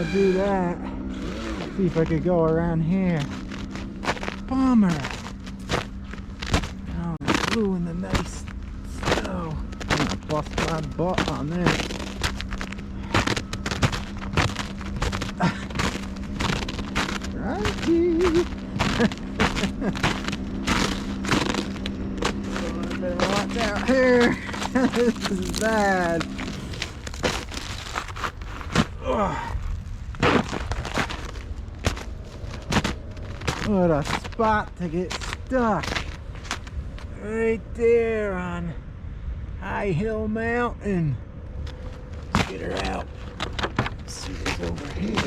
want to do that. See if I could go around here. Bummer. Oh, I flew in the nice snow. I'm gonna bust my butt on this. Crunchy. I better watch out here. This is bad. Ugh. What a spot to get stuck. Right there on High Hill Mountain. Let's get her out. Let's see what's over here.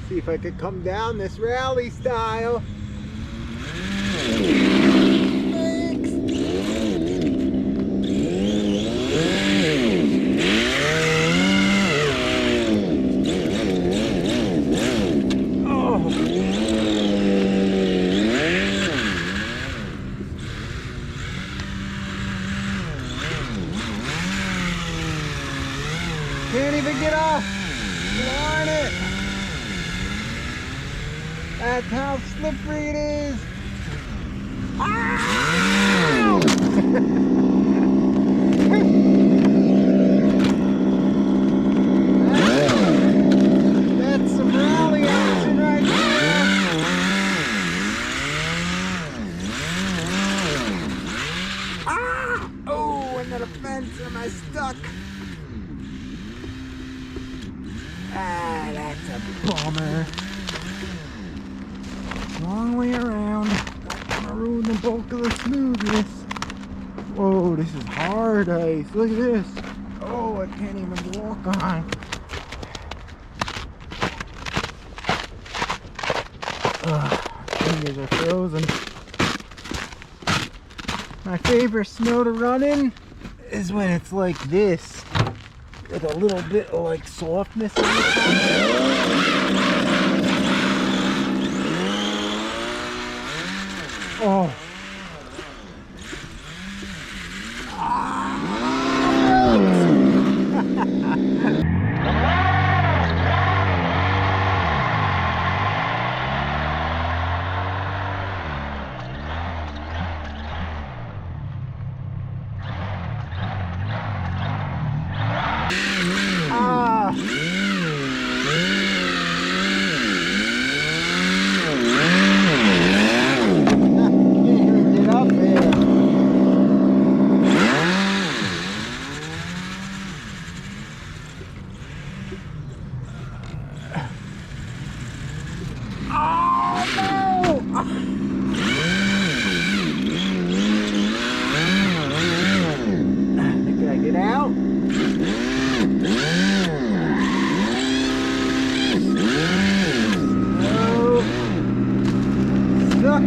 See if I could come down this rally style. Thanks. Oh. Can't even get off. Darn it. That's how slippery it is. Ow! That's some rally action right there. Ah! Oh, and then a fence. Am I stuck? Ah, that's a bummer. Long way around. Not gonna ruin the bulk of the smoothness. Whoa, this is hard ice. Look at this. Oh, I can't even walk on. Fingers are frozen. My favorite snow to run in is when it's like this, with a little bit of like softness in it. Oh.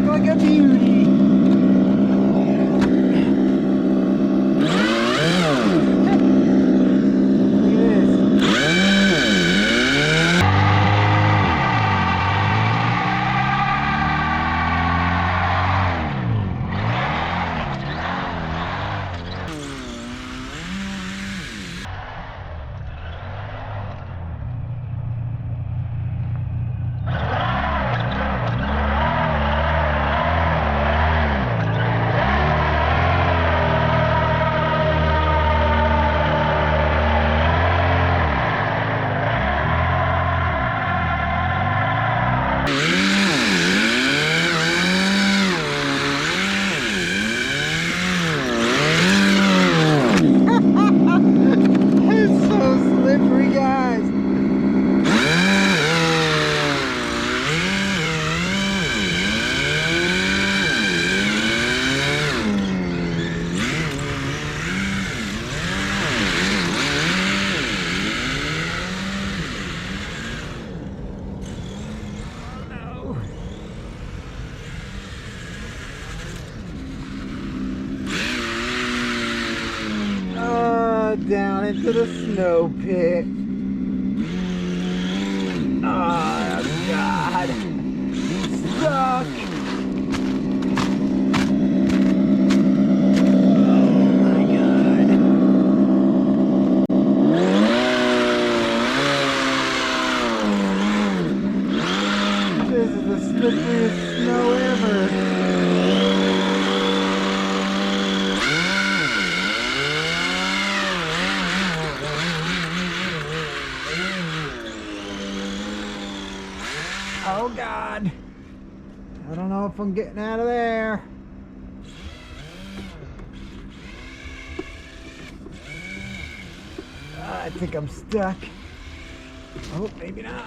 Like a beauty. into the snow pit. Oh God, stuck. Slippiest snow ever. Oh God. I don't know if I'm getting out of there. I think I'm stuck. Oh, maybe not.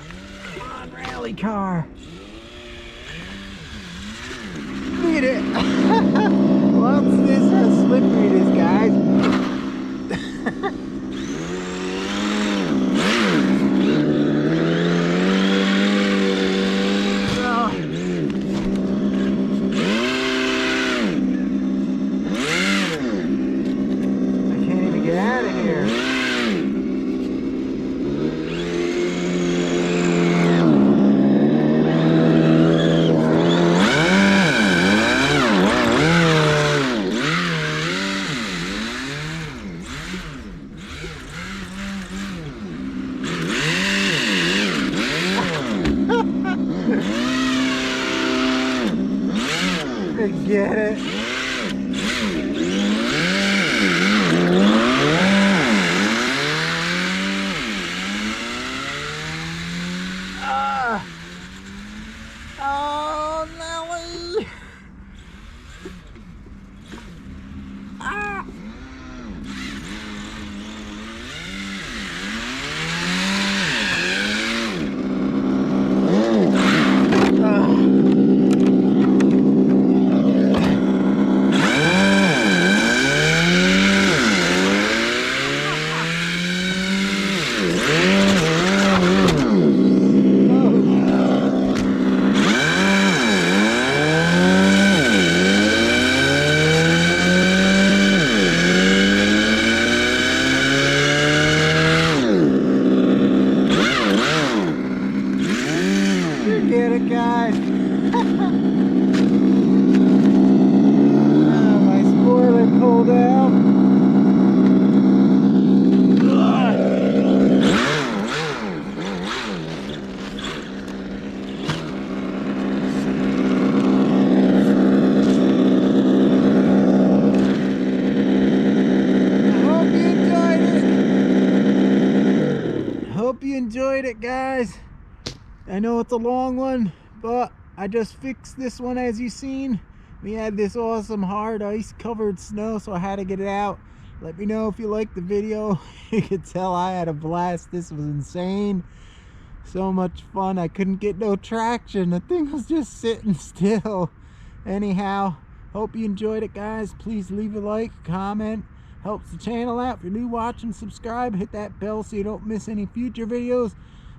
Come on, rally car. Look at it. Watch this, how slippery it is, guys. Oh. I can't even get out of here. Get it? Oh, Nelly! Ah! Get it, guys. My spoiler pulled out. Hope you enjoyed it, guys. I know it's a long one, but I just fixed this one. As you've seen, we had this awesome hard ice covered snow, so I had to get it out. Let me know if you liked the video. You could tell I had a blast. This was insane. So much fun. I couldn't get no traction. The thing was just sitting still. Anyhow, hope you enjoyed it, guys. Please leave a like, comment. Helps the channel out. If you're new watching, subscribe. Hit that bell so you don't miss any future videos.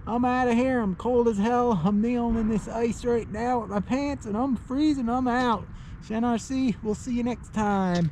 I'm out of here. I'm cold as hell. I'm kneeling in this ice right now with my pants, and I'm freezing. I'm out. Shen RC, we'll see you next time.